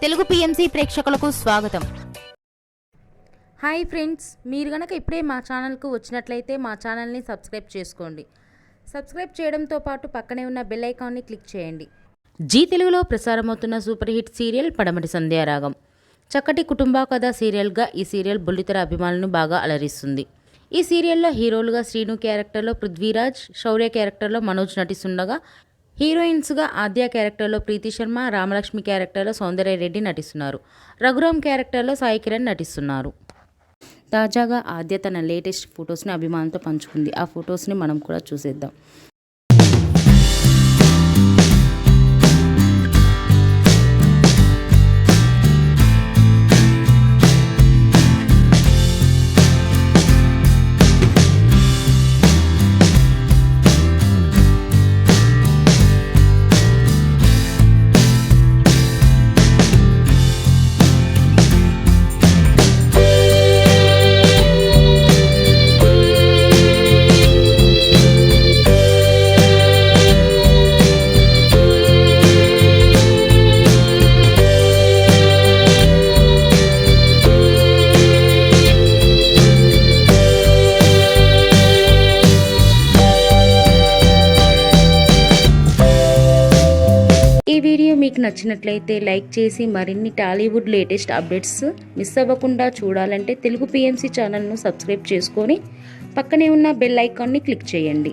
Telugu PMC ప్రేక్షకులకు స్వాగతం. Hi friends, మీరు గనక ఇప్పుడే మా ఛానల్కు వచ్చినట్లయితే మా ఛానల్ని సబ్స్క్రైబ్ చేసుకోండి. సబ్స్క్రైబ్ చేయడంతో పాటు పక్కనే ఉన్న బెల్ ఐకాన్ని క్లిక్ చేయండి. జీ తెలుగులో ప్రసారమవుతున్న సూపర్ హిట్ సీరియల్ పడమటి సంధ్యారాగం. చక్కటి కుటుంబ కథ సీరియల్గా ఈ సీరియల్ బుల్లితెర అభిమానులను బాగా అలరిస్తుంది. ఈ సీరియల్లో హీరోలుగా శ్రీను క్యారెక్టర్లో పృథ్వీరాజ్, శౌర్య క్యారెక్టర్లో మనోజ్ నటిస్తుండగా హీరోయిన్స్గా ఆద్య క్యారెక్టర్లో ప్రీతి శర్మ, రామలక్ష్మి క్యారెక్టర్లో సౌందర్య రెడ్డి నటిస్తున్నారు. రఘురామ్ క్యారెక్టర్లో సాయి కిరణ్ నటిస్తున్నారు. తాజాగా ఆద్య తన లేటెస్ట్ ఫొటోస్ని అభిమానులతో పంచుకుంది. ఆ ఫొటోస్ని మనం కూడా చూసేద్దాం. ఈ వీడియో మీకు నచ్చినట్లయితే లైక్ చేసి మరిన్ని టాలీవుడ్ లేటెస్ట్ అప్డేట్స్ మిస్ అవ్వకుండా చూడాలంటే తెలుగు పిఎంసి ఛానల్ను సబ్స్క్రైబ్ చేసుకొని పక్కనే ఉన్న బెల్ ఐకాన్ని క్లిక్ చేయండి.